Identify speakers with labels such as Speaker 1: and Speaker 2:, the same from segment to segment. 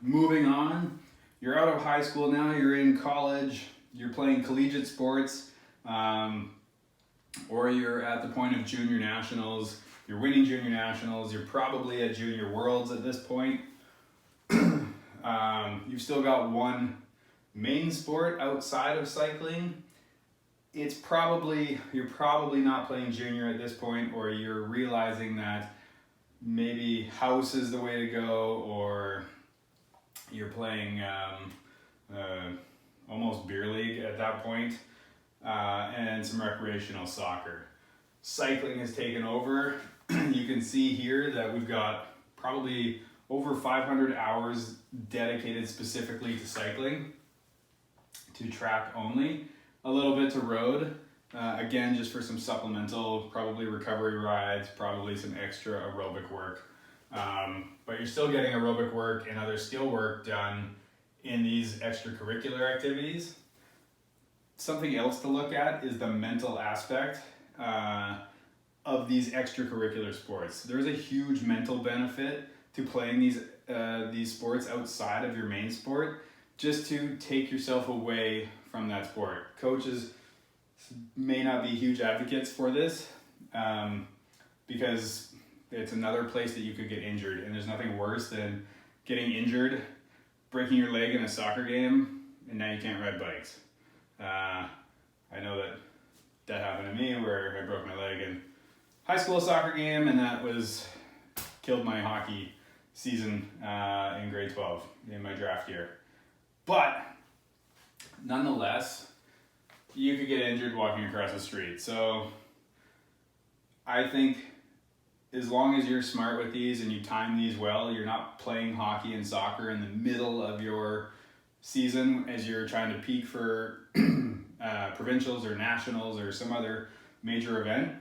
Speaker 1: Moving on, you're out of high school now, you're in college, you're playing collegiate sports, or you're at the point of junior nationals, you're winning junior nationals, you're probably at junior worlds at this point. You've still got one main sport outside of cycling. You're probably not playing junior at this point, or you're realizing that maybe house is the way to go, or you're playing almost beer league at that point, and some recreational soccer. Cycling has taken over. You can see here that we've got probably over 500 hours dedicated specifically to cycling, to track only, a little bit to road, again just for some supplemental, probably recovery rides, probably some extra aerobic work. But you're still getting aerobic work and other skill work done in these extracurricular activities. Something else to look at is the mental aspect of these extracurricular sports. There's a huge mental benefit to playing these sports outside of your main sport, just to take yourself away from that sport. Coaches may not be huge advocates for this because it's another place that you could get injured, and there's nothing worse than getting injured, breaking your leg in a soccer game, and now you can't ride bikes. I know that happened to me, where I broke my leg in high school soccer game, and that killed my hockey season in grade 12 in my draft year. But nonetheless, you could get injured walking across the street. So I think as long as you're smart with these and you time these well, you're not playing hockey and soccer in the middle of your season as you're trying to peak for provincials or nationals or some other major event.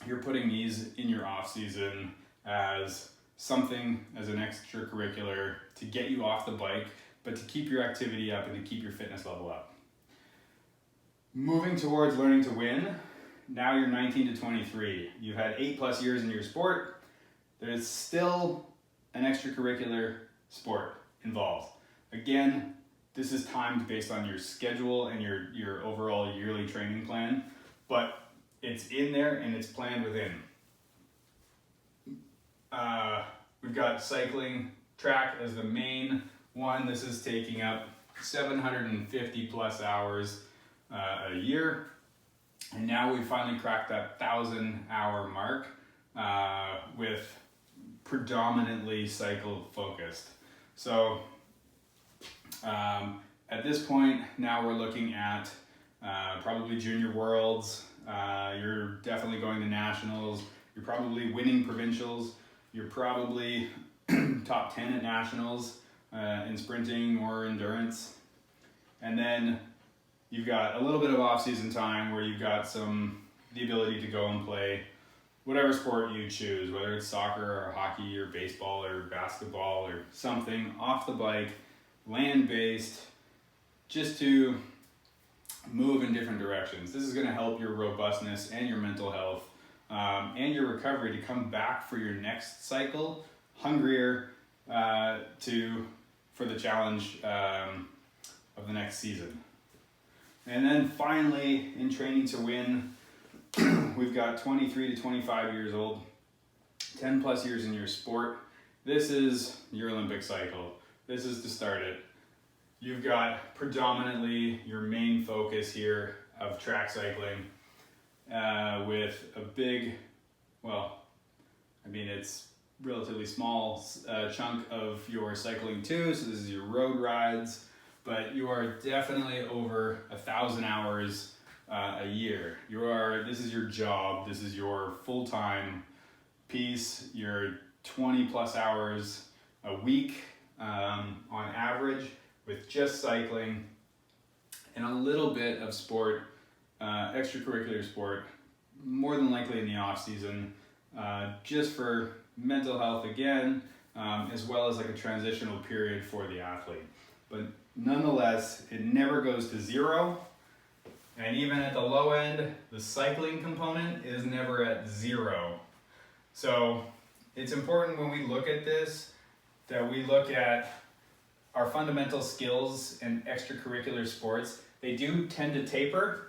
Speaker 1: You're putting these in your off season as something, as an extracurricular to get you off the bike, but to keep your activity up and to keep your fitness level up. Moving towards learning to win, now you're 19 to 23. You've had 8+ years in your sport. There's still an extracurricular sport involved. Again, this is timed based on your schedule and your overall yearly training plan, but it's in there and it's planned within. We've got cycling track as the main one. This is taking up 750+ hours a year. And now we finally cracked that 1,000-hour mark with predominantly cycle focused. So at this point, now we're looking at probably junior worlds. You're definitely going to nationals. You're probably winning provincials. You're probably top 10 at nationals in sprinting or endurance. And then you've got a little bit of off-season time where you've got the ability to go and play whatever sport you choose, whether it's soccer or hockey or baseball or basketball or something off the bike, land-based, just to move in different directions. This is going to help your robustness and your mental health and your recovery to come back for your next cycle hungrier for the challenge of the next season. And then finally, in training to win, we've got 23 to 25 years old, 10+ years in your sport. This is your Olympic cycle. This is to start it. You've got predominantly your main focus here of track cycling with a big, it's relatively small chunk of your cycling too. So this is your road rides, but you are definitely over 1,000 hours a year. This is your job. This is your full-time piece. You're 20+ hours a week on average with just cycling and a little bit of sport, extracurricular sport, more than likely in the off season, just for mental health again, as well as like a transitional period for the athlete. But nonetheless, it never goes to zero. And even at the low end, the cycling component is never at zero. So it's important when we look at this that we look at our fundamental skills and extracurricular sports, they do tend to taper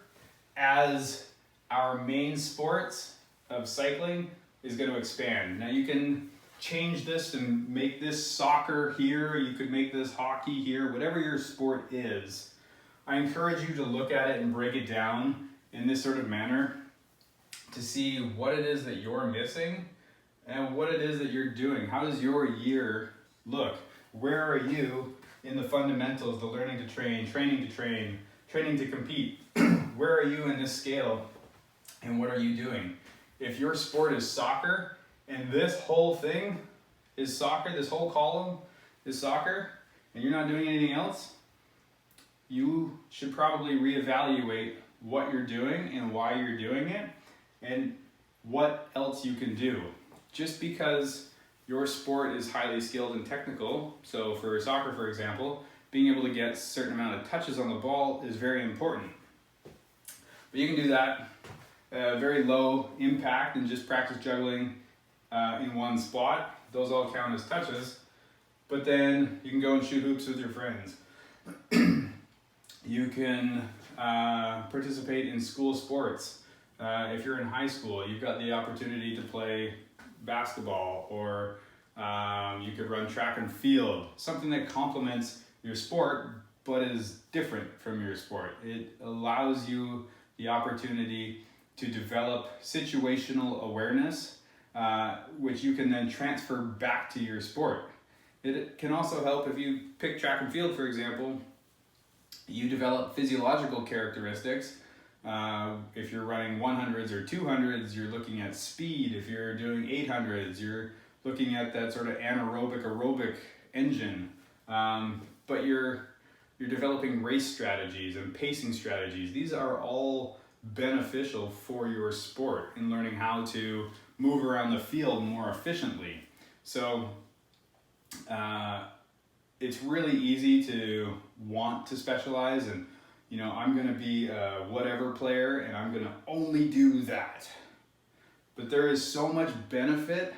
Speaker 1: as our main sports of cycling is going to expand. Now you can change this and make this soccer here, you could make this hockey here, whatever your sport is. I encourage you to look at it and break it down in this sort of manner to see what it is that you're missing and what it is that you're doing. How does your year look? Where are you in the fundamentals, the learning to train, training to compete? Where are you in this scale and what are you doing? If your sport is soccer and this whole thing is soccer, this whole column is soccer, and you're not doing anything else, you should probably reevaluate what you're doing and why you're doing it and what else you can do. Just because your sport is highly skilled and technical, so for soccer, for example, being able to get a certain amount of touches on the ball is very important. But you can do that very low impact and just practice juggling in one spot. Those all count as touches. But then you can go and shoot hoops with your friends. You can participate in school sports. If you're in high school, you've got the opportunity to play basketball, or you could run track and field, something that complements your sport but is different from your sport. It allows you the opportunity to develop situational awareness, which you can then transfer back to your sport. It can also help if you pick track and field, for example. You develop physiological characteristics. If you're running 100s or 200s, you're looking at speed. If you're doing 800s, you're looking at that sort of anaerobic aerobic engine. But you're developing race strategies and pacing strategies. These are all beneficial for your sport in learning how to move around the field more efficiently. So it's really easy to want to specialize and, you know, I'm going to be a whatever player and I'm going to only do that. But there is so much benefit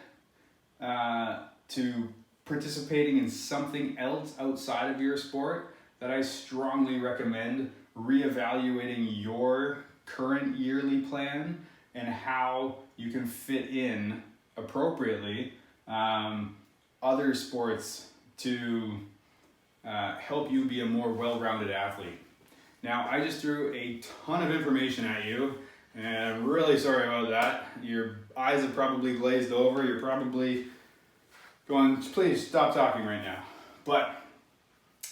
Speaker 1: to participating in something else outside of your sport that I strongly recommend reevaluating your current yearly plan and how you can fit in appropriately other sports to help you be a more well-rounded athlete. Now, I just threw a ton of information at you, and I'm really sorry about that. Your eyes have probably glazed over. You're probably going, please stop talking right now. But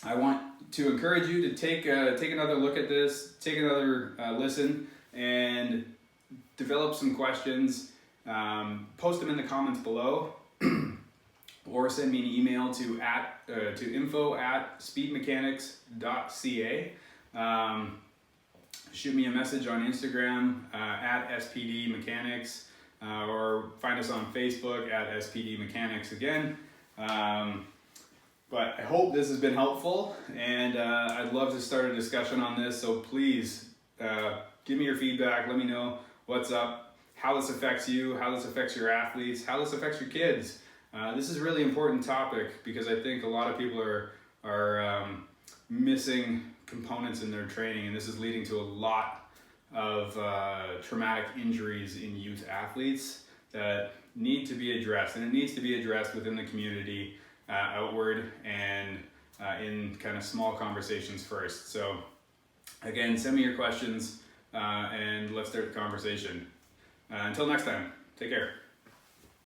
Speaker 1: I want to encourage you to take another look at this, take another listen, and develop some questions. Post them in the comments below, or send me an email to info@speedmechanics.ca. Shoot me a message on Instagram at SPD Mechanics, or find us on Facebook at SPD Mechanics again. But I hope this has been helpful, and I'd love to start a discussion on this, so please give me your feedback. Let me know what's up, how this affects you, how this affects your athletes, how this affects your kids. This is a really important topic because I think a lot of people are missing components in their training, and this is leading to a lot of traumatic injuries in youth athletes that need to be addressed, and it needs to be addressed within the community, outward, and in kind of small conversations first. So again, send me your questions and let's start the conversation. Until next time, take care.